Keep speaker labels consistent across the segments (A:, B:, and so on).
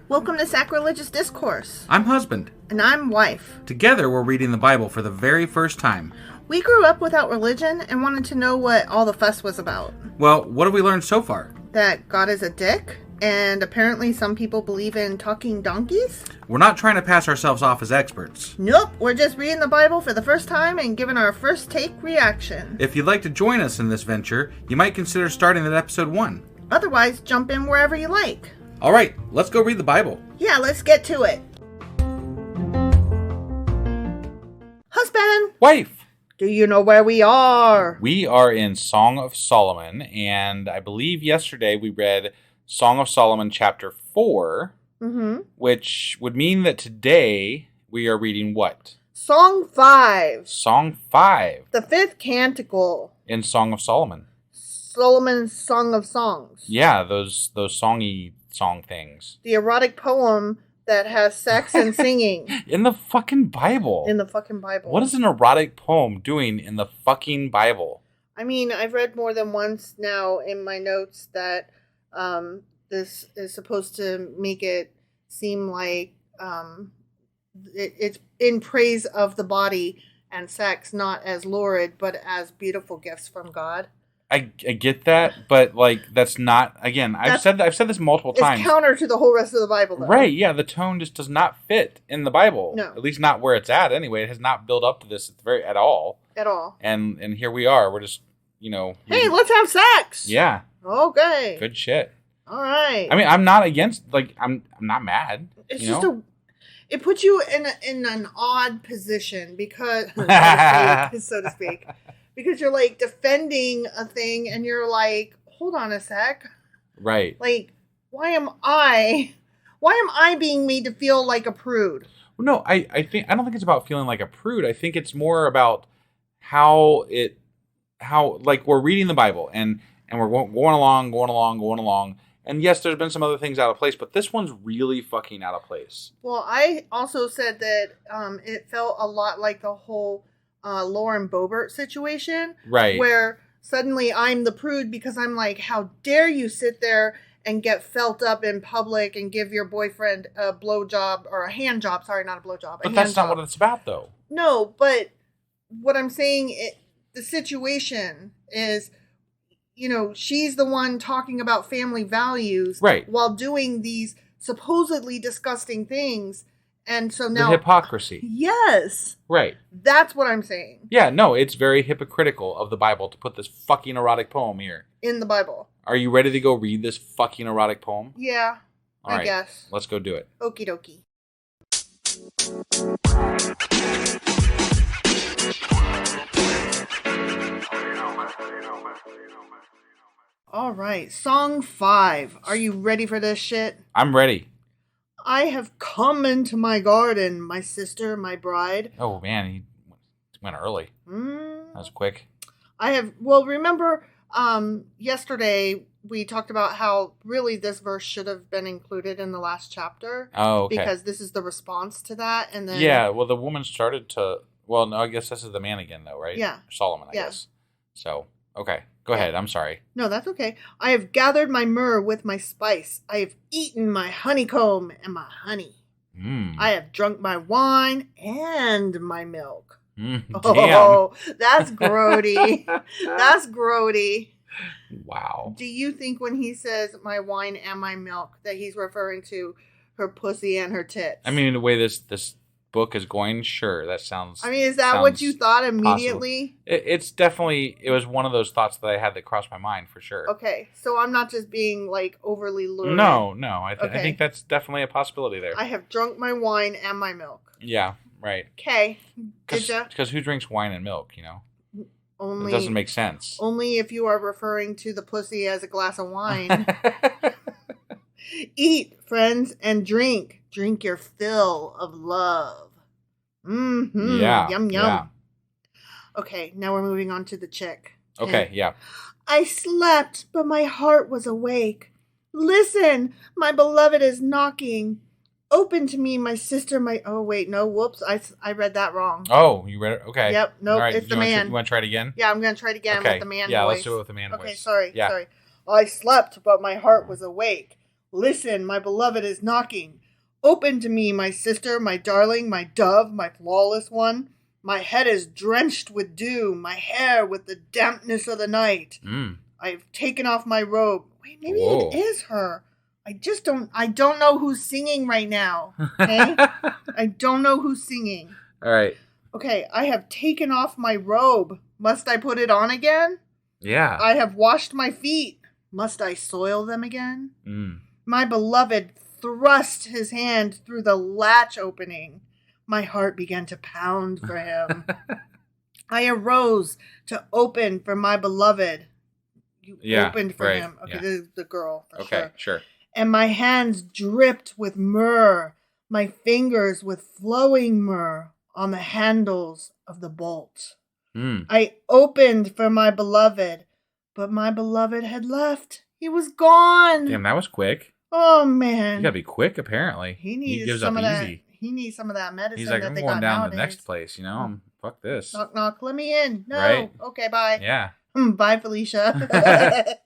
A: Welcome to Sacrilegious Discourse.
B: I'm husband.
A: And I'm wife.
B: Together, we're reading the Bible for the very first time.
A: We grew up without religion and wanted to know what all the fuss was about.
B: Well, what have we learned so far?
A: That God is a dick, and apparently some people believe in talking donkeys?
B: We're not trying to pass ourselves off as experts.
A: Nope, we're just reading the Bible for the first time and giving our first take reaction.
B: If you'd like to join us in this venture, you might consider starting at episode 1.
A: Otherwise, jump in wherever you like.
B: All right, let's go read the Bible.
A: Yeah, let's get to it. Husband!
B: Wife!
A: Do you know where we are?
C: We are in Song of Solomon, and I believe yesterday we read Song of Solomon chapter 4, which would mean that today we are reading what?
A: Song 5.
C: Song 5.
A: The 5th canticle.
C: In Song of Solomon.
A: Solomon's Song of Songs.
C: Yeah, those songy song things.
A: The erotic poem that has sex and singing.
C: In the fucking Bible.
A: In the fucking Bible.
C: What is an erotic poem doing in the fucking Bible?
A: I mean, I've read more than once now in my notes that this is supposed to make it seem like it's in praise of the body and sex, not as lurid, but as beautiful gifts from God.
C: I get that, but like that's not. Again, I've said this multiple times.
A: It's counter to the whole rest of the Bible, though.
C: Right? Yeah, the tone just does not fit in the Bible.
A: No,
C: at least not where it's at. Anyway, it has not built up to this at all.
A: At all.
C: And here we are. We're just
A: Hey, let's have sex.
C: Yeah.
A: Okay.
C: Good shit.
A: All right.
C: I mean, I'm not against. I'm not mad.
A: It's just it puts you in an odd position because, so to speak. Because you're like defending a thing and you're like, hold on a sec.
C: Right.
A: Like, why am I being made to feel like a prude?
C: No, I don't think it's about feeling like a prude. I think it's more about how like we're reading the Bible and we're going along. And yes, there's been some other things out of place, but this one's really fucking out of place.
A: Well, I also said that it felt a lot like the whole Lauren Boebert situation,
C: right? Where
A: suddenly I'm the prude because I'm like, how dare you sit there and get felt up in public and give your boyfriend a blowjob or a hand job? Sorry, not a blowjob.
C: But that's not what it's about, though.
A: No, but what I'm saying, the situation is, she's the one talking about family values,
C: right?
A: While doing these supposedly disgusting things. And so now...
C: The hypocrisy.
A: Yes.
C: Right.
A: That's what I'm saying.
C: Yeah, no, it's very hypocritical of the Bible to put this fucking erotic poem here.
A: In the Bible.
C: Are you ready to go read this fucking erotic poem?
A: Yeah, I guess.
C: Let's go do it.
A: Okie dokie. All right, Song 5. Are you ready for this shit?
C: I'm ready.
A: I have come into my garden, my sister, my bride.
C: Oh, man, he went early. That was quick.
A: Remember yesterday we talked about how really this verse should have been included in the last chapter.
C: Oh, okay.
A: Because this is the response to that. And then
C: yeah, well, the woman started to... Well, no, I guess this is the man again, though, right?
A: Yeah.
C: Solomon, I guess. So, okay. Go ahead. I'm sorry.
A: No, that's okay. I have gathered my myrrh with my spice. I have eaten my honeycomb and my honey. I have drunk my wine and my milk. Oh, that's grody. That's grody.
C: Wow.
A: Do you think when he says my wine and my milk that he's referring to her pussy and her tits?
C: I mean, the way this book is going, sure, that sounds...
A: I mean, is that what you thought immediately?
C: It's definitely... It was one of those thoughts that I had that crossed my mind, for sure.
A: Okay, so I'm not just being, like, overly lurid.
C: No, I think that's definitely a possibility there.
A: I have drunk my wine and my milk.
C: Yeah, right.
A: Okay, did ya?
C: Because who drinks wine and milk,
A: Only...
C: It doesn't make sense.
A: Only if you are referring to the pussy as a glass of wine. Eat, friends, and drink. Drink your fill of love.
C: Yeah.
A: Yum, yum.
C: Yeah.
A: Okay, now we're moving on to the chick.
C: Okay, yeah.
A: I slept, but my heart was awake. Listen, my beloved is knocking. Open to me, my sister, oh, wait, no, whoops, I read that wrong.
C: Oh, you read it? Okay.
A: Yep, nope,
C: right.
A: It's the man.
C: You want to try it again?
A: Yeah, I'm going to try it again with the man voice.
C: Yeah, let's do it with the man voice.
A: Okay, sorry.
C: Yeah.
A: I slept, but my heart was awake. Listen, my beloved is knocking. Open to me, my sister, my darling, my dove, my flawless one. My head is drenched with dew, my hair with the dampness of the night. I've taken off my robe. Wait, maybe it is her. I don't know who's singing right now. Okay? I don't know who's singing.
C: All right.
A: Okay, I have taken off my robe. Must I put it on again?
C: Yeah.
A: I have washed my feet. Must I soil them again? My beloved thrust his hand through the latch opening. My heart began to pound for him. I arose to open for my beloved. You opened for him. Okay, this is the girl for sure.
C: Okay, sure.
A: And my hands dripped with myrrh, my fingers with flowing myrrh on the handles of the bolt. I opened for my beloved, but my beloved had left. He was gone.
C: Damn, that was quick.
A: Oh, man.
C: You gotta be quick, apparently.
A: He gives some of that. He needs some of that medicine.
C: He's like,
A: that
C: I'm
A: they
C: going
A: got
C: down
A: nowadays.
C: to the next place, you know? Fuck this.
A: Knock, knock. Let me in. No.
C: Right?
A: Okay, bye.
C: Yeah.
A: Bye, Felicia.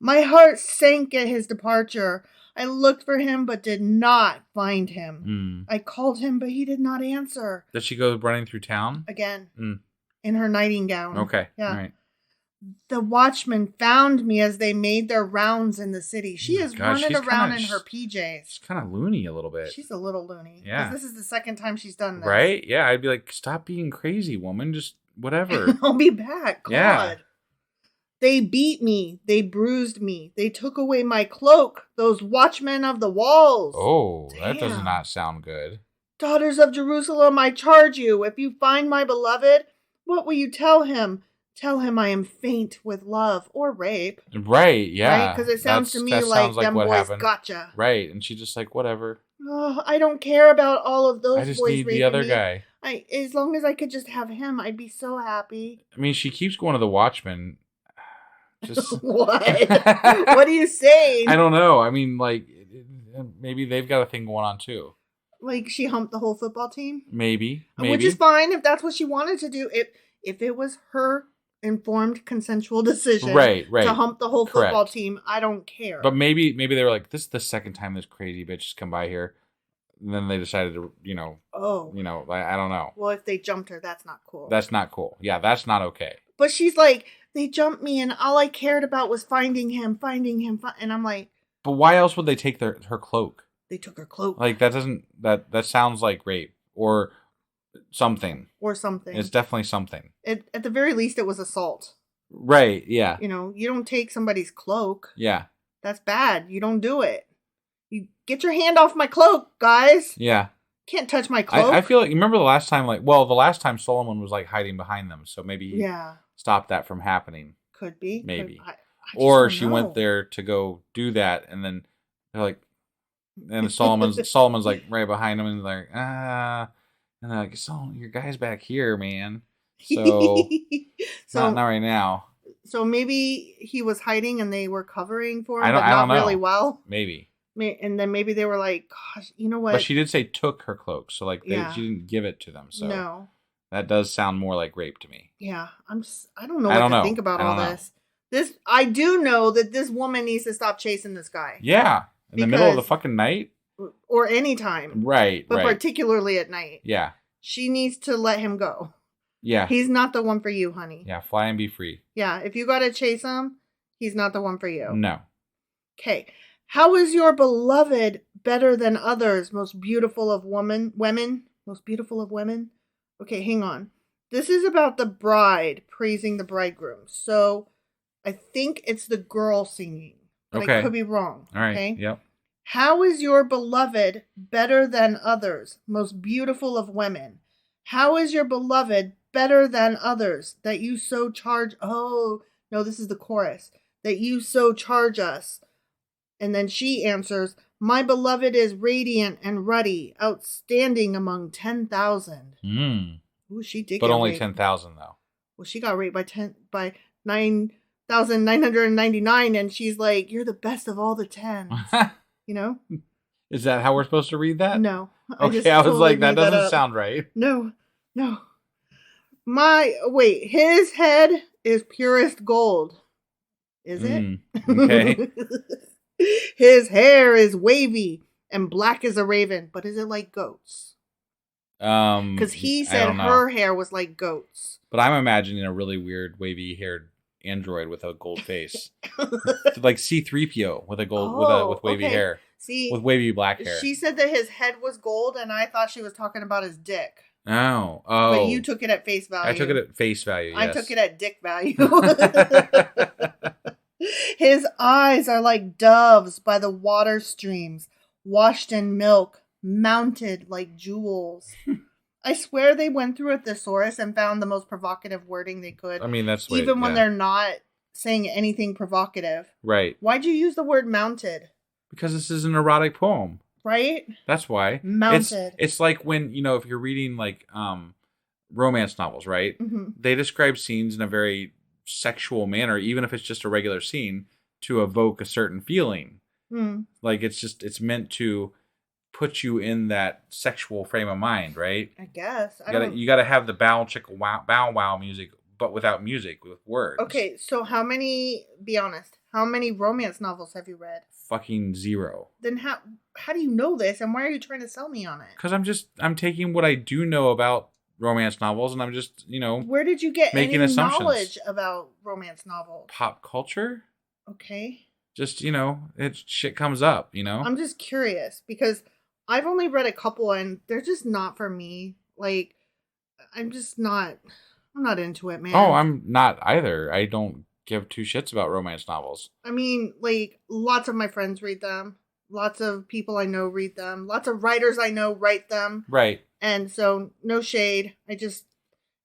A: My heart sank at his departure. I looked for him, but did not find him. I called him, but he did not answer.
C: Did she go running through town?
A: Again. In her nighting gown.
C: Okay.
A: Yeah.
C: All right.
A: The watchmen found me as they made their rounds in the city. She is running around in her PJs.
C: She's kind of loony a little bit.
A: She's a little loony.
C: Yeah.
A: This is the second time she's done this.
C: Right? Yeah. I'd be like, stop being crazy, woman. Just whatever.
A: I'll be back. God.
C: Yeah.
A: They beat me. They bruised me. They took away my cloak. Those watchmen of the walls.
C: Oh,
A: Damn.
C: that does not sound good.
A: Daughters of Jerusalem, I charge you, if you find my beloved, what will you tell him? Tell him I am faint with love or rape.
C: Right, yeah.
A: Right? Because it sounds to me like them boys
C: happened.
A: gotcha.
C: Right, and she's just like, whatever.
A: Oh, I don't care about all of those boys.
C: I just need the other guy.
A: As long as I could just have him, I'd be so happy.
C: I mean, she keeps going to the Watchmen. Just
A: what? What are you saying?
C: I don't know. I mean, like, maybe they've got a thing going on too.
A: Like she humped the whole football team?
C: Maybe.
A: Which is fine if that's what she wanted to do. If it was her informed consensual decision
C: right.
A: to hump the whole football team, I don't care.
C: But maybe they were like, this is the second time this crazy bitch has come by here. And then they decided to, I don't know.
A: Well, if they jumped her, that's not cool.
C: That's not cool. Yeah, that's not okay.
A: But she's like, they jumped me and all I cared about was finding him. And I'm like.
C: But why else would they take her cloak?
A: They took her cloak.
C: Like, that sounds like rape or something. It's definitely something.
A: At the very least, it was assault.
C: Right, yeah.
A: You don't take somebody's cloak.
C: Yeah.
A: That's bad. You don't do it. You get your hand off my cloak, guys.
C: Yeah.
A: Can't touch my cloak.
C: I feel like, you remember the last time, the last time Solomon was like hiding behind them, so maybe he stopped that from happening.
A: Could be.
C: Maybe.
A: I
C: or she went there to go do that, and then they're like, and Solomon's like right behind him, and like, and they're like, so your guy's back here, man. So, not right now.
A: So maybe he was hiding and they were covering for him,
C: I
A: but not
C: don't know.
A: really well.
C: Maybe.
A: And then maybe they were like, gosh, you know what?
C: But she did say took her cloak, so like she didn't give it to them. So
A: no,
C: that does sound more like rape to me.
A: Yeah, I don't know what to think about all this. I do know that this woman needs to stop chasing this guy.
C: Yeah, in the middle of the fucking night,
A: or any time.
C: Right,
A: but particularly at night.
C: Yeah,
A: she needs to let him go.
C: Yeah,
A: he's not the one for you, honey.
C: Yeah, fly and be free. Yeah,
A: if you gotta chase him, he's not the one for you.
C: No.
A: Okay. How is your beloved better than others, most beautiful of women? Most beautiful of women? Okay, hang on. This is about the bride praising the bridegroom. So I think it's the girl singing. But I could be wrong.
C: All right.
A: Okay?
C: Yep.
A: How is your beloved better than others, most beautiful of women? How is your beloved better than others, that you so charge? Oh, no, this is the chorus. That you so charge us. And then she answers, my beloved is radiant and ruddy, outstanding among 10,000. Ooh, she did.
C: But only 10,000 though.
A: Well, she got raped by 9,999, and she's like, "You're the best of all the 10s." You know?
C: Is that how we're supposed to read that?
A: No.
C: Okay, I was like, that doesn't sound right.
A: No. His head is purest gold. Is it?
C: Okay.
A: His hair is wavy and black as a raven, but is it like goats? Because he said her hair was like goats.
C: But I'm imagining a really weird wavy-haired android with a gold face, like C-3PO with a gold with wavy hair.
A: See,
C: with wavy black hair.
A: She said that his head was gold, and I thought she was talking about his dick.
C: Oh.
A: But you took it at face value.
C: I took it at face value. Yes.
A: I took it at dick value. His eyes are like doves by the water streams, washed in milk, mounted like jewels. I swear they went through a thesaurus and found the most provocative wording they could.
C: I mean, that's
A: even when they're not saying anything provocative.
C: Right.
A: Why'd you use the word mounted?
C: Because this is an erotic poem.
A: Right?
C: That's why.
A: Mounted.
C: It's like when, if you're reading like romance novels, right?
A: Mm-hmm.
C: They describe scenes in a very sexual manner, even if it's just a regular scene, to evoke a certain feeling.
A: Mm.
C: Like it's meant to put you in that sexual frame of mind, right?
A: I guess.
C: You gotta have the bow chicka wow wow music, but without music, with words.
A: Okay, so be honest, how many romance novels have you read?
C: Fucking zero.
A: Then how do you know this, and why are you trying to sell me on it?
C: Because I'm taking what I do know about romance novels, and I'm just,
A: Where did you get
C: making
A: any
C: assumptions.
A: knowledge about romance novels?
C: Pop culture?
A: Okay.
C: Just, shit comes up,
A: I'm just curious, because I've only read a couple, and they're just not for me. Like, I'm not into it, man.
C: Oh, I'm not either. I don't give two shits about romance novels.
A: I mean, like, lots of my friends read them. Lots of people I know read them. Lots of writers I know write them.
C: Right.
A: And so, no shade. It's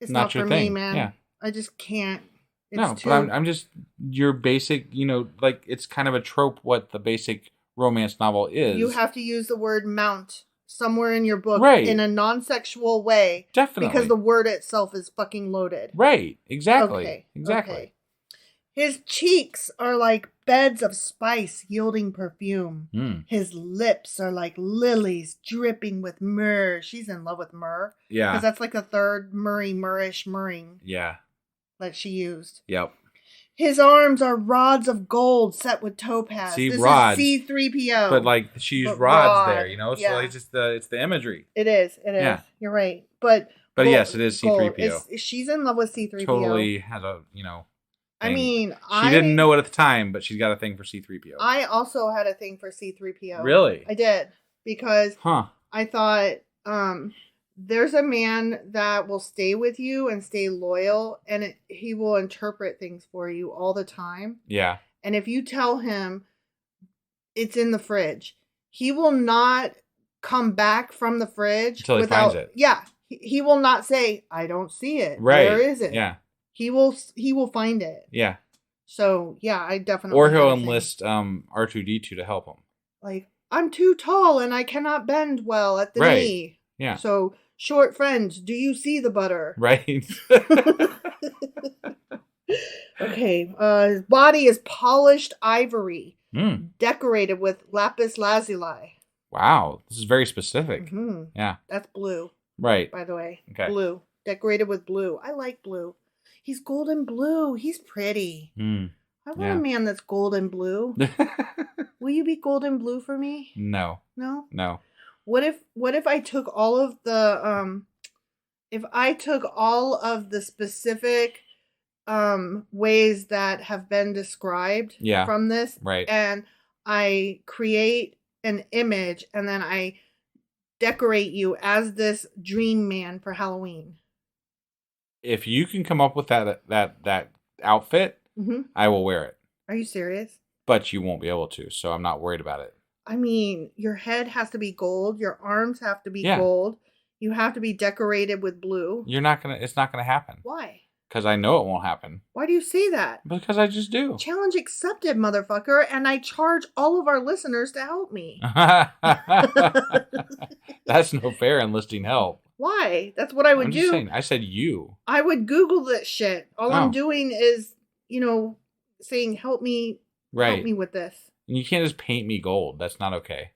A: not for me, man.
C: Yeah.
A: I just can't.
C: But I'm just your basic, like, it's kind of a trope what the basic romance novel is.
A: You have to use the word mount somewhere in your book,
C: right,
A: in a non-sexual way.
C: Definitely.
A: Because the word itself is fucking loaded.
C: Right. Exactly.
A: Okay.
C: Exactly.
A: Okay. His cheeks are like beds of spice yielding perfume.
C: Mm.
A: His lips are like lilies dripping with myrrh. She's in love with myrrh.
C: Yeah.
A: Because that's like the third myrrhish myrring.
C: Yeah.
A: That she used.
C: Yep.
A: His arms are rods of gold set with topaz.
C: See,
A: this
C: rods.
A: is C-3PO.
C: But like she used rods there, So
A: yeah.
C: like it's the imagery.
A: It is.
C: Yeah.
A: You're right. But
C: gold, yes, it is C-3PO.
A: She's in love with C-3PO.
C: Totally has a thing.
A: I mean,
C: she didn't know it at the time, but she's got a thing for C-3PO.
A: I also had a thing for C-3PO.
C: Really?
A: I did, because I thought there's a man that will stay with you and stay loyal, and he will interpret things for you all the time.
C: Yeah.
A: And if you tell him it's in the fridge, he will not come back from the fridge
C: until he finds it.
A: Yeah. He will not say, I don't see it.
C: Right.
A: Where is it?
C: Yeah.
A: He will find it.
C: Yeah.
A: So, yeah, I definitely.
C: Or he'll enlist R2-D2 to help him.
A: Like, I'm too tall and I cannot bend well at the knee.
C: Yeah.
A: So, short friend, do you see the butter?
C: Right.
A: Okay. His body is polished ivory, decorated with lapis lazuli.
C: Wow. This is very specific.
A: Mm-hmm.
C: Yeah.
A: That's blue.
C: Right.
A: By the way.
C: Okay.
A: Blue. Decorated with blue. I like blue. He's golden blue. He's pretty. I want a man that's golden blue. Will you be golden blue for me?
C: No.
A: No?
C: No.
A: What if I took all of the specific ways that have been described from this,
C: right,
A: and I create an image and then I decorate you as this dream man for Halloween?
C: If you can come up with that outfit, I will wear it.
A: Are you serious?
C: But you won't be able to, so I'm not worried about it.
A: I mean, your head has to be gold. Your arms have to be gold. You have to be decorated with blue.
C: It's not gonna happen.
A: Why?
C: Because I know it won't happen.
A: Why do you say that?
C: Because I just do.
A: Challenge accepted, motherfucker, and I charge all of our listeners to help me.
C: That's no fair enlisting help.
A: Why? That's what I would do.
C: Saying, I said you.
A: I would Google this shit. All I'm doing is, saying, help me with this.
C: And you can't just paint me gold. That's not okay.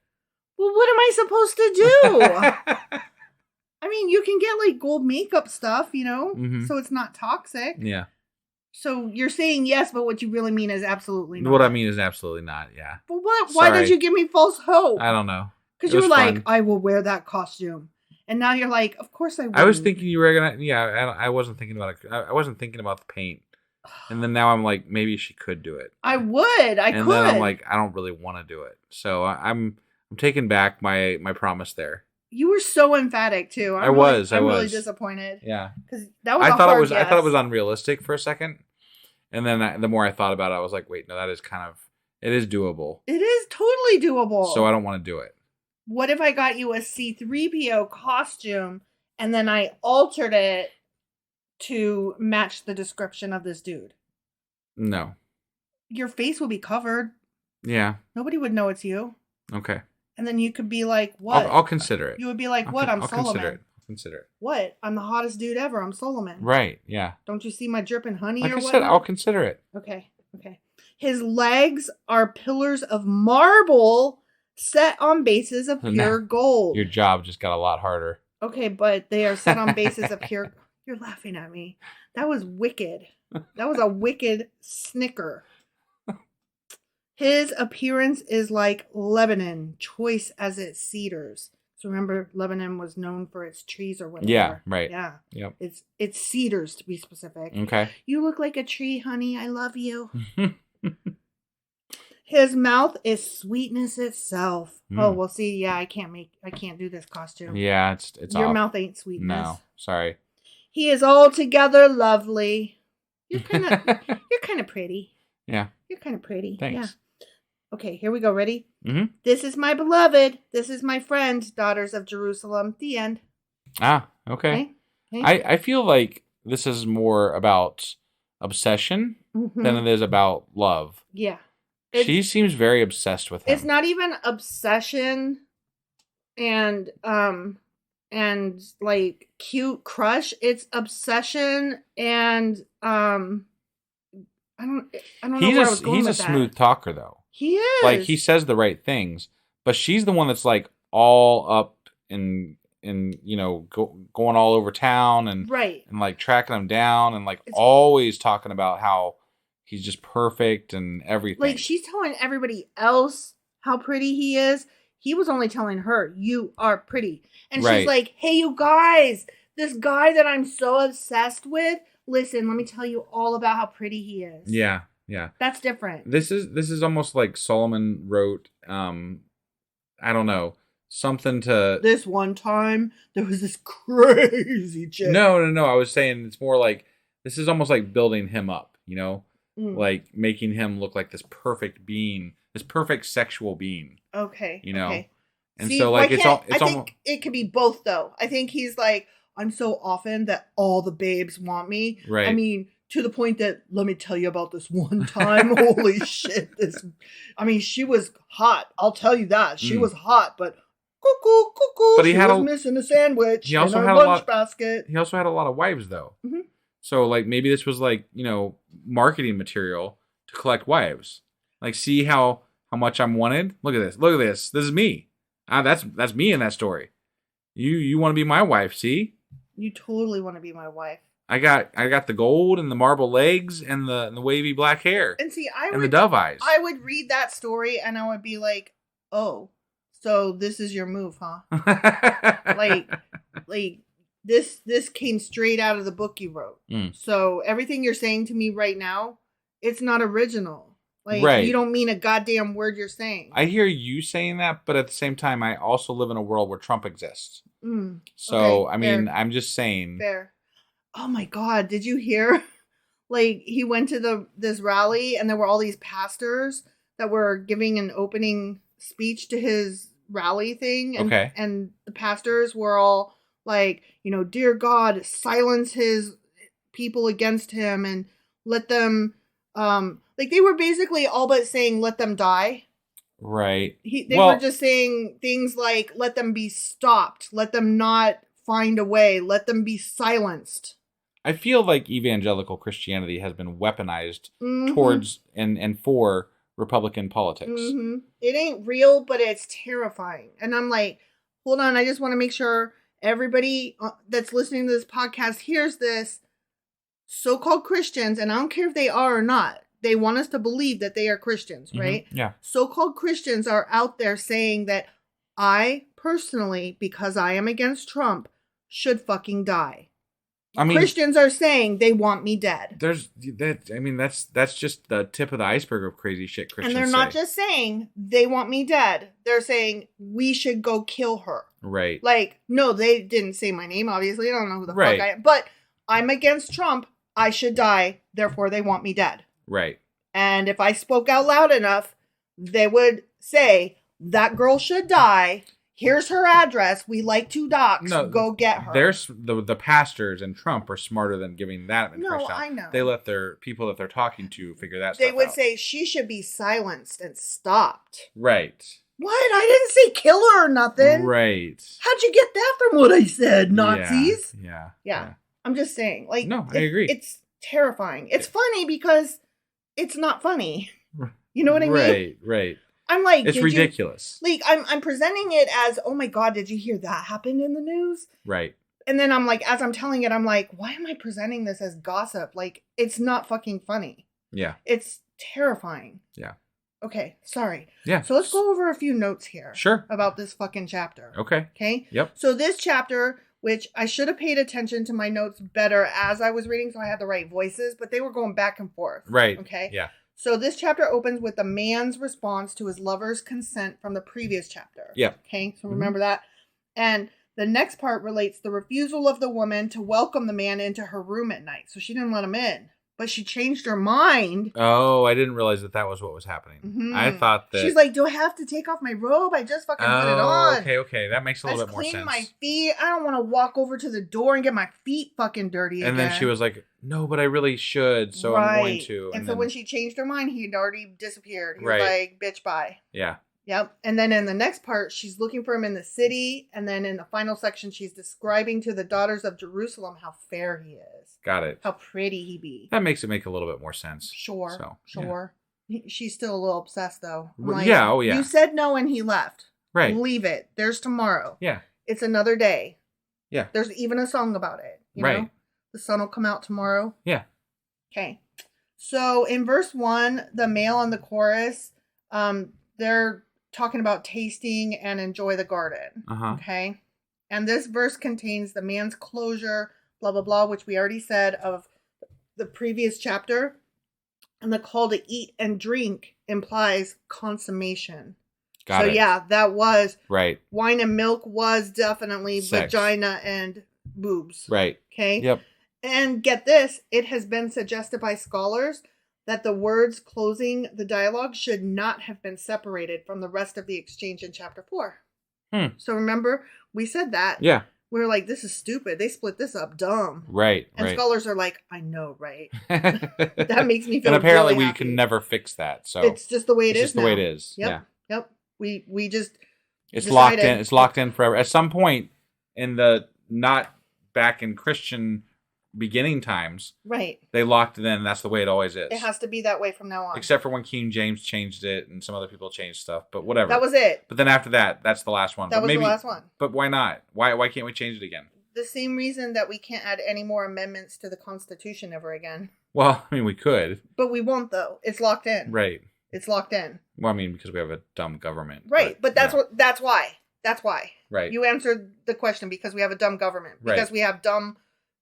A: Well, what am I supposed to do? I mean, you can get like gold makeup stuff, so it's not toxic.
C: Yeah.
A: So you're saying yes, but what you really mean is absolutely not.
C: What I mean is absolutely not. Yeah.
A: But what? Why did you give me false hope?
C: I don't know.
A: Because you were like, I will wear that costume, and now you're like, of course I will.
C: I was thinking you were gonna. Yeah, I wasn't thinking about it. I wasn't thinking about the paint, and then now I'm like, maybe she could do it.
A: I would. I could.
C: And then I'm like, I don't really want to do it. So I'm taking back my promise there.
A: You were so emphatic too. I'm really disappointed.
C: Yeah,
A: because that was. I thought
C: it was unrealistic for a second, and then the more I thought about it, I was like, wait, no, that is it is doable.
A: It is totally doable.
C: So I don't want to do it.
A: What if I got you a C-3PO costume and then I altered it to match the description of this dude?
C: No.
A: Your face would be covered.
C: Yeah.
A: Nobody would know it's you.
C: Okay.
A: And then you could be like, what?
C: I'll consider it.
A: You would be like, I'm Solomon.
C: I'll consider it.
A: What? I'm the hottest dude ever. I'm Solomon.
C: Right, yeah.
A: Don't you see my dripping honey
C: like
A: or
C: I
A: whatnot?
C: said, I'll consider it.
A: Okay. His legs are pillars of marble set on bases of pure gold.
C: Your job just got a lot harder.
A: Okay, but they are set on bases of pure... You're laughing at me. That was wicked. That was a wicked snicker. His appearance is like Lebanon, choice as its cedars. So remember, Lebanon was known for its trees or whatever.
C: Yeah, right.
A: Yeah.
C: Yep.
A: It's cedars, to be specific.
C: Okay.
A: You look like a tree, honey. I love you. His mouth is sweetness itself. Oh, well, see, yeah, I can't do this costume.
C: Yeah, it's
A: your
C: off.
A: mouth ain't sweetness.
C: No, sorry.
A: He is altogether lovely. You're kind of pretty.
C: Yeah.
A: You're kind of pretty.
C: Thanks.
A: Yeah. Okay, here we go. Ready?
C: Mm-hmm.
A: This is my beloved. This is my friend, daughters of Jerusalem. The end.
C: Ah, okay. I feel like this is more about obsession than it is about love.
A: Yeah.
C: She seems very obsessed with him.
A: It's not even obsession and like cute crush. It's obsession and I don't know where I was going with that.
C: He's a smooth talker though.
A: He is.
C: Like he says the right things, but she's the one that's like all up in going all over town and
A: right
C: and like tracking him down and like always talking about how he's just perfect and everything.
A: Like she's telling everybody else how pretty he is. He was only telling her, "You are pretty," and she's like, "Hey, you guys, this guy that I'm so obsessed with. Listen, let me tell you all about how pretty he is."
C: Yeah. Yeah.
A: That's different.
C: This is almost like Solomon wrote I don't know, something to
A: this one time there was this crazy chick.
C: No. I was saying it's more like this is almost like building him up, like making him look like this perfect being, this perfect sexual being.
A: Okay.
C: Okay. And see, so like I
A: think it could be both though. I think he's like, I'm so often that all the babes want me.
C: Right.
A: I mean, to the point that, let me tell you about this one time. Holy shit. She was hot. I'll tell you that. She was hot, but cuckoo. But he was missing a sandwich in our lunch basket.
C: He also had a lot of wives, though.
A: Mm-hmm.
C: So, like, maybe this was, like, marketing material to collect wives. Like, see how much I'm wanted? Look at this. This is me. That's me in that story. You want to be my wife, see?
A: You totally want to be my wife.
C: I got the gold and the marble legs and the wavy black hair.
A: And see,
C: the dove eyes.
A: I would read that story and I would be like, "Oh, so this is your move, huh?" like this came straight out of the book you wrote. So everything you're saying to me right now, it's not original. Like you don't mean a goddamn word you're saying.
C: I hear you saying that, but at the same time, I also live in a world where Trump exists. So okay, I mean, fair. I'm just saying.
A: Fair. Oh my God, did you hear? Like he went to this rally and there were all these pastors that were giving an opening speech to his rally thing. And, and the pastors were all like, dear God, silence his people against him and let them, like they were basically all but saying, let them die.
C: Right.
A: They were just saying things like, let them be stopped. Let them not find a way. Let them be silenced.
C: I feel like evangelical Christianity has been weaponized towards and for Republican politics.
A: Mm-hmm. It ain't real, but it's terrifying. And I'm like, hold on, I just want to make sure everybody that's listening to this podcast hears this. so-called Christians, and I don't care if they are or not, they want us to believe that they are Christians, right?
C: Yeah.
A: So-called Christians are out there saying that I personally, because I am against Trump, should fucking die. I mean, Christians are saying they want me dead.
C: There's that. I mean, that's just the tip of the iceberg of crazy shit Christians
A: say. And they're not just saying they want me dead. They're saying we should go kill her.
C: Right.
A: Like, no, they didn't say my name, obviously. I don't know who the fuck I am. But I'm against Trump. I should die. Therefore, they want me dead.
C: Right.
A: And if I spoke out loud enough, they would say, that girl should die. Here's her address. We like 2 docs. No, go get her.
C: There's the pastors and Trump are smarter than giving that information out.
A: I know.
C: They let their people that they're talking to figure that stuff out.
A: They would say she should be silenced and stopped.
C: Right.
A: What? I didn't say kill her or nothing.
C: Right.
A: How'd you get that from what I said, Nazis?
C: Yeah.
A: I'm just saying. Like,
C: no, I agree.
A: It's terrifying. It's funny because it's not funny. You know what I mean?
C: Right.
A: I'm like,
C: it's ridiculous.
A: I'm presenting it as, oh my God, did you hear that happened in the news?
C: Right.
A: And then I'm like, as I'm telling it, I'm like, why am I presenting this as gossip? Like, it's not fucking funny.
C: Yeah.
A: It's terrifying.
C: Yeah.
A: Okay, sorry.
C: Yeah.
A: So let's go over a few notes here.
C: Sure.
A: About this fucking chapter.
C: Okay.
A: Okay?
C: Yep.
A: So this chapter, which I should have paid attention to my notes better as I was reading, so I had the right voices, but they were going back and forth.
C: Right.
A: Okay?
C: Yeah.
A: So this chapter opens with the man's response to his lover's consent from the previous chapter.
C: Yeah.
A: Okay, so remember that. And the next part relates the refusal of the woman to welcome the man into her room at night. So she didn't let him in, but she changed her mind.
C: Oh, I didn't realize that was what was happening.
A: Mm-hmm.
C: I thought that...
A: She's like, do I have to take off my robe? I just fucking put it on.
C: Okay. That makes a little bit more sense.
A: Clean my feet. I don't want to walk over to the door and get my feet fucking dirty again.
C: And then she was like, no, but I really should, so I'm going to.
A: And so when she changed her mind, he'd already disappeared. He was like, bitch, bye.
C: Yeah.
A: Yep. And then in the next part, she's looking for him in the city. And then in the final section, she's describing to the daughters of Jerusalem how fair he is.
C: Got it.
A: How pretty he be.
C: That makes it make a little bit more sense.
A: Sure. Yeah. She's still a little obsessed, though.
C: Like, yeah.
A: You said no and he left.
C: Right.
A: Leave it. There's tomorrow.
C: Yeah.
A: It's another day.
C: Yeah.
A: There's even a song about it. You know? The sun will come out tomorrow.
C: Yeah.
A: Okay. So in verse 1, the male and the chorus, they're talking about tasting and enjoy the garden.
C: Uh-huh.
A: Okay. And this verse contains the man's closure, blah, blah, blah, which we already said of the previous chapter. And the call to eat and drink implies consummation.
C: Got it.
A: Yeah, that was
C: right.
A: Wine and milk was definitely
C: sex.
A: Vagina and boobs.
C: Right.
A: Okay.
C: Yep.
A: And get this, it has been suggested by scholars that the words closing the dialogue should not have been separated from the rest of the exchange in chapter 4. So remember, we said that.
C: Yeah.
A: We were like, this is stupid. They split this up dumb.
C: Right.
A: And scholars are like, I know, right? That makes me feel
C: And apparently
A: really
C: we
A: happy.
C: can never fix that. So
A: it's just the way it is.
C: It's just the way it is.
A: Yep. Yep. We just
C: it's
A: decided.
C: Locked in. It's locked in forever. At some point in the not back in Christian beginning times,
A: right,
C: they locked it in. That's the way it always is.
A: It has to be that way from now on.
C: Except for when King James changed it and some other people changed stuff, but whatever.
A: That was it.
C: But then after that, that's the last one.
A: That was the last one.
C: But why not? Why can't we change it again?
A: The same reason that we can't add any more amendments to the Constitution ever again.
C: Well, I mean, we could.
A: But we won't, though. It's locked in.
C: Right.
A: It's locked in.
C: Well, I mean, because we have a dumb government.
A: Right. But that's that's why. That's why.
C: Right.
A: You answered the question because we have a dumb government.
C: Right.
A: Because we have dumb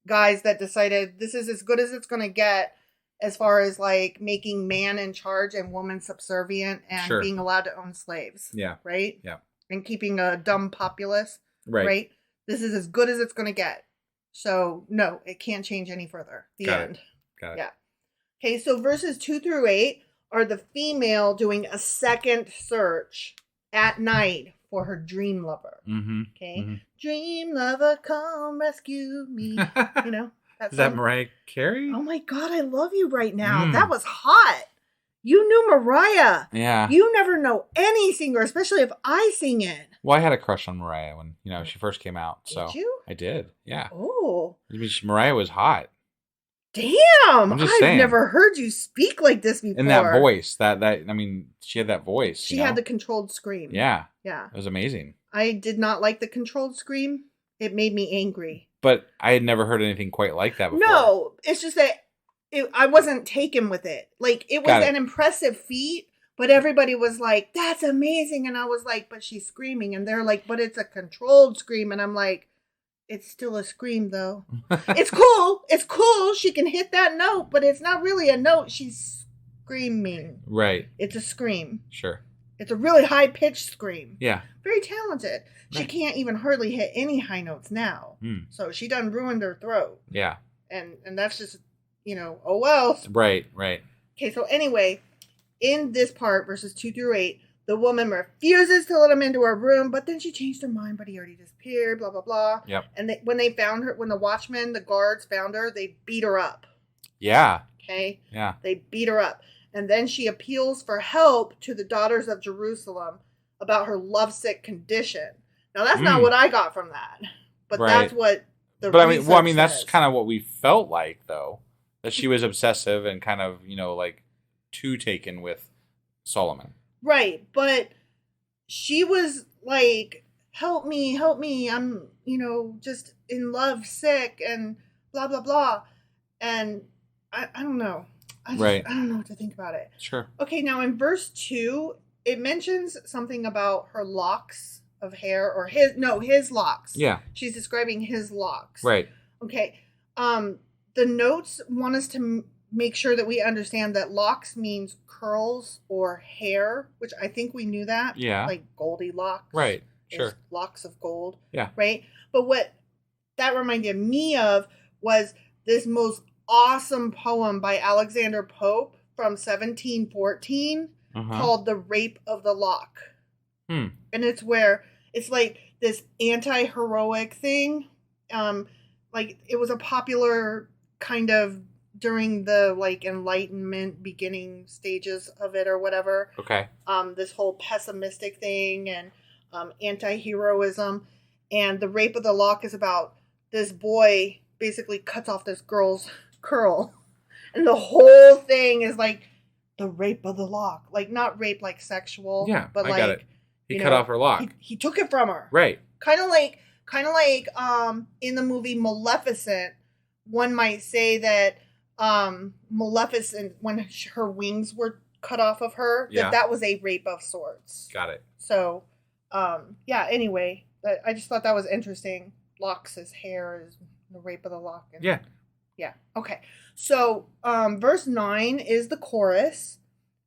A: guys that decided this is as good as it's going to get as far as like making man in charge and woman subservient and being allowed to own slaves.
C: Yeah.
A: Right?
C: Yeah.
A: And keeping a dumb populace.
C: Right.
A: Right? This is as good as it's going to get. So, no, it can't change any further. The end.
C: Got it.
A: Yeah. Okay, so verses 2 through 8 are the female doing a second search at night for her dream lover.
C: Mm-hmm.
A: Okay?
C: Mm-hmm.
A: Dream lover, come rescue me. You know?
C: Is that Mariah Carey?
A: Oh my God, I love you right now. That was hot. You knew Mariah.
C: Yeah.
A: You never know any singer, especially if I sing it.
C: Well, I had a crush on Mariah when, she first came out. So
A: did you?
C: I did. Yeah.
A: Oh.
C: I mean, Mariah was hot.
A: Damn.
C: I've
A: saying. Never heard you speak like this before.
C: In that voice. She had that voice.
A: She had the controlled scream.
C: Yeah.
A: Yeah.
C: It was amazing.
A: I did not like the controlled scream. It made me angry.
C: But I had never heard anything quite like that before.
A: No, it's just that I wasn't taken with it. Like, it was an impressive feat, but everybody was like, that's amazing. And I was like, but she's screaming. And they're like, but it's a controlled scream. And I'm like, it's still a scream, though. It's cool. It's cool. She can hit that note, but it's not really a note. She's screaming.
C: Right.
A: It's a scream.
C: Sure.
A: It's a really high-pitched scream.
C: Yeah.
A: Very talented. She can't even hardly hit any high notes now. So she done ruined her throat.
C: Yeah.
A: And that's just, oh well.
C: Right.
A: Okay, so anyway, in this part, verses 2 through 8, the woman refuses to let him into her room, but then she changed her mind, but he already disappeared, blah, blah, blah.
C: Yep.
A: And when they found her, when the watchmen, the guards found her, they beat her up.
C: Yeah.
A: Okay?
C: Yeah.
A: They beat her up. And then she appeals for help to the daughters of Jerusalem about her lovesick condition. Now, that's not what I got from that. But that's what the research says.
C: That's kind of what we felt like, though. That she was obsessive and kind of, too taken with Solomon.
A: Right, but she was like, help me, I'm, just in love, sick, and blah, blah, blah. And I don't know. I don't know what to think about it.
C: Sure.
A: Okay, now in verse 2, it mentions something about her locks of hair, or his locks.
C: Yeah.
A: She's describing his locks.
C: Right.
A: Okay. The notes want us to make sure that we understand that locks means curls or hair, which I think we knew that.
C: Yeah.
A: Like Goldilocks.
C: Right. Sure.
A: Locks of gold.
C: Yeah.
A: Right? But what that reminded me of was this most awesome poem by Alexander Pope from 1714 called The Rape of the Lock. And it's where it's like this anti-heroic thing. Like it was a popular kind of during the like Enlightenment beginning stages of it or whatever.
C: Okay.
A: This whole pessimistic thing and anti-heroism. And The Rape of the Lock is about this boy basically cuts off this girl's curl. And the whole thing is like the rape of the lock. Like not rape like sexual.
C: Yeah,
A: but
C: I
A: like
C: got it. He cut off her lock.
A: He took it from her.
C: Right.
A: Kind of like in the movie Maleficent, one might say that Maleficent, when her wings were cut off of her, that was a rape of sorts.
C: Got it.
A: So, anyway, I just thought that was interesting. Locks his hair is the rape of the lock.
C: Yeah.
A: Yeah. Okay. So, verse 9 is the chorus,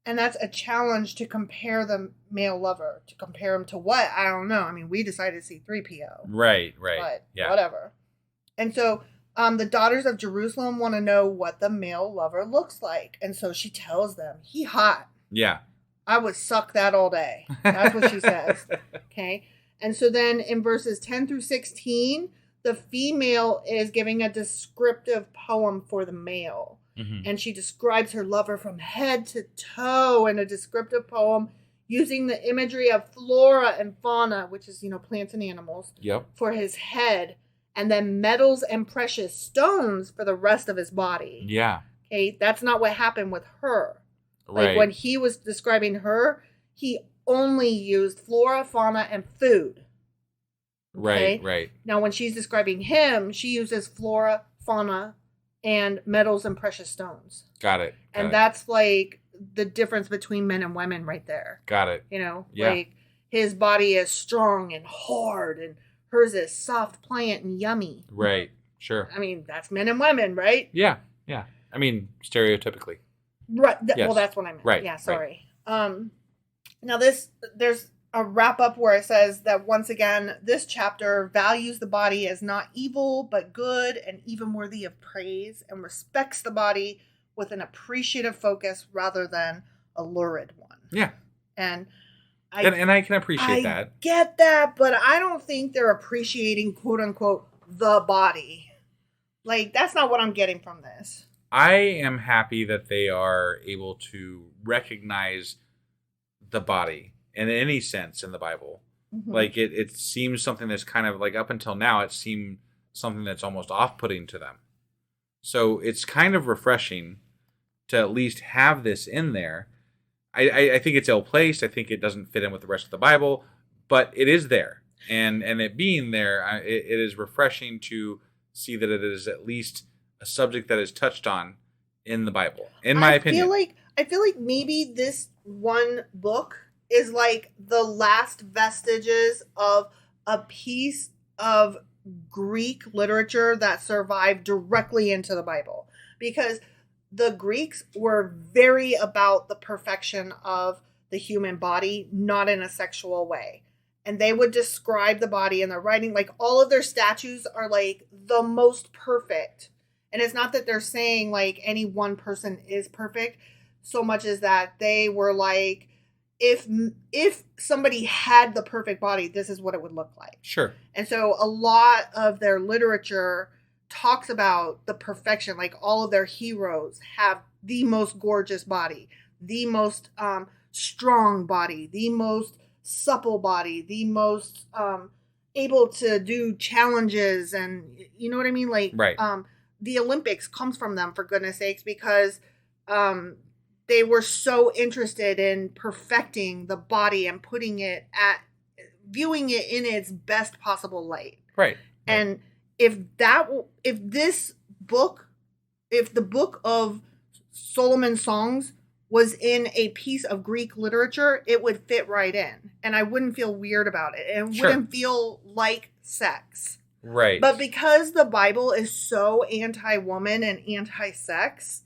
A: and that's a challenge to compare the male lover. To compare him to what? I don't know. I mean, we decided to see 3PO.
C: Right.
A: But
C: yeah.
A: whatever. And so, the daughters of Jerusalem want to know what the male lover looks like. And so she tells them, he hot.
C: Yeah.
A: I would suck that all day. That's what she says. Okay. And so then in verses 10 through 16, the female is giving a descriptive poem for the male. And she describes her lover from head to toe in a descriptive poem using the imagery of flora and fauna, which is, plants and animals, for his head, and then metals and precious stones for the rest of his body.
C: Yeah.
A: Okay, that's not what happened with her.
C: Right.
A: Like when he was describing her, he only used flora, fauna, and food. Okay?
C: Right.
A: Now, when she's describing him, she uses flora, fauna, and metals and precious stones.
C: Got it.
A: That's like the difference between men and women right there.
C: Got it.
A: Like his body is strong and hard, and hers is soft, pliant, and yummy.
C: Right. Sure.
A: I mean, that's men and women, right?
C: Yeah. I mean, stereotypically.
A: Right.
C: Yes.
A: Well, that's what I meant.
C: Right.
A: Yeah. Sorry. Right. Now there's a wrap up where it says that once again, this chapter values the body as not evil, but good and even worthy of praise, and respects the body with an appreciative focus rather than a lurid one.
C: Yeah.
A: And
C: I can appreciate that.
A: I get that, but I don't think they're appreciating, quote unquote, the body. Like, that's not what I'm getting from this.
C: I am happy that they are able to recognize the body in any sense in the Bible. Like it seems something that's kind of like, up until now, it seemed something that's almost off-putting to them. So it's kind of refreshing to at least have this in there. I think it's ill-placed. I think it doesn't fit in with the rest of the Bible, but it is there. And it being there, it is refreshing to see that it is at least a subject that is touched on in the Bible, in my opinion.
A: I feel like maybe this one book is like the last vestiges of a piece of Greek literature that survived directly into the Bible, because the Greeks were very about the perfection of the human body, not in a sexual way. And they would describe the body in their writing, like all of their statues are like the most perfect. And it's not that they're saying like any one person is perfect, so much as that they were like, if somebody had the perfect body, this is what it would look like.
C: Sure.
A: And so a lot of their literature talks about the perfection. Like all of their heroes have the most gorgeous body, the most strong body, the most supple body, the most able to do challenges. And you know what I mean? Like,
C: right.
A: The Olympics comes from them, for goodness sakes, because they were so interested in perfecting the body and viewing it in its best possible light.
C: Right.
A: And if the book of Solomon's Songs was in a piece of Greek literature, it would fit right in. And I wouldn't feel weird about it. And wouldn't feel like sex.
C: Right.
A: But because the Bible is so anti-woman and anti-sex,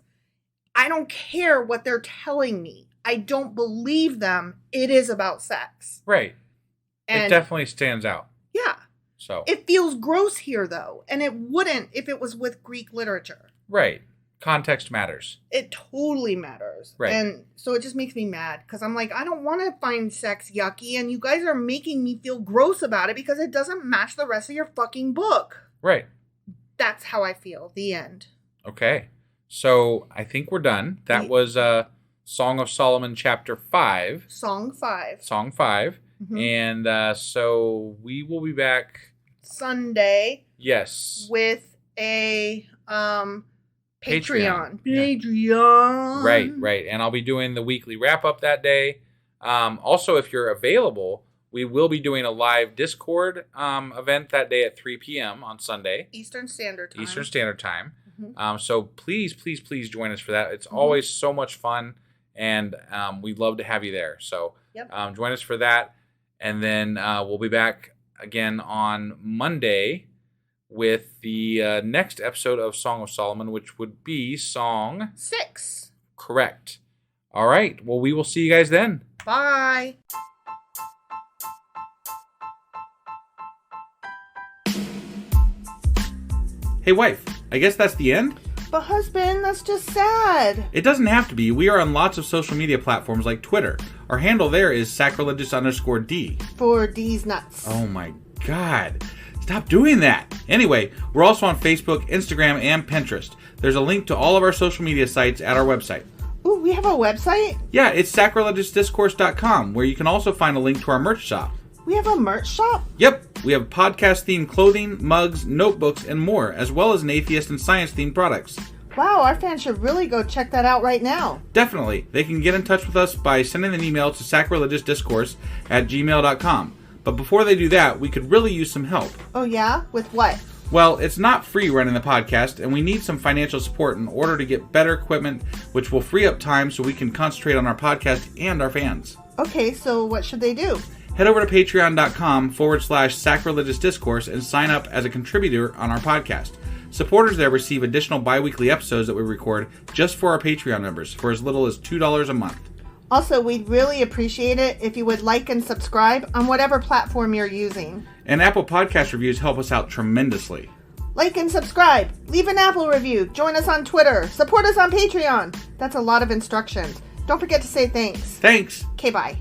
A: I don't care what they're telling me. I don't believe them. It is about sex.
C: Right.
A: And
C: it definitely stands out.
A: Yeah.
C: So
A: it feels gross here, though. And it wouldn't if it was with Greek literature.
C: Right. Context matters.
A: It totally matters.
C: Right.
A: And so it just makes me mad because I'm like, I don't want to find sex yucky. And you guys are making me feel gross about it because it doesn't match the rest of your fucking book.
C: Right.
A: That's how I feel. The end.
C: Okay. So I think we're done. That was Song of Solomon chapter 5.
A: Song 5.
C: Song 5.
A: Mm-hmm.
C: And so we will be back
A: Sunday.
C: Yes.
A: With a Patreon.
C: Yeah.
A: Patreon.
C: Right. And I'll be doing the weekly wrap up that day. Also, if you're available, we will be doing a live Discord event that day at 3 p.m. on Sunday.
A: Eastern Standard Time.
C: Mm-hmm. So please join us for that. It's always so much fun, and we'd love to have you there. So join us for that. And then we'll be back again on Monday with the next episode of Song of Solomon, which would be Song
A: 6.
C: Correct. All right. Well, we will see you guys then.
A: Bye.
B: Hey, wife, I guess that's the end?
A: But husband, that's just sad.
B: It doesn't have to be. We are on lots of social media platforms like Twitter. Our handle there is sacrilegious_D.
A: For D's nuts.
B: Oh my God. Stop doing that. Anyway, we're also on Facebook, Instagram, and Pinterest. There's a link to all of our social media sites at our website.
A: Ooh, we have a website?
B: Yeah, it's sacrilegiousdiscourse.com, where you can also find a link to our merch shop.
A: We have a merch shop?
B: Yep, we have podcast-themed clothing, mugs, notebooks, and more, as well as an atheist and science-themed products.
A: Wow, our fans should really go check that out right now.
B: Definitely. They can get in touch with us by sending an email to sacrilegiousdiscourse@gmail.com. But before they do that, we could really use some help.
A: Oh yeah? With what?
B: Well, it's not free running the podcast, and we need some financial support in order to get better equipment, which will free up time so we can concentrate on our podcast and our fans.
A: Okay, so what should they do?
B: Head over to patreon.com/sacrilegiousdiscourse and sign up as a contributor on our podcast. Supporters there receive additional bi-weekly episodes that we record just for our Patreon members for as little as $2 a month.
A: Also, we'd really appreciate it if you would like and subscribe on whatever platform you're using.
B: And Apple Podcast reviews help us out tremendously.
A: Like and subscribe. Leave an Apple review. Join us on Twitter. Support us on Patreon. That's a lot of instructions. Don't forget to say thanks.
B: Thanks.
A: Okay, bye.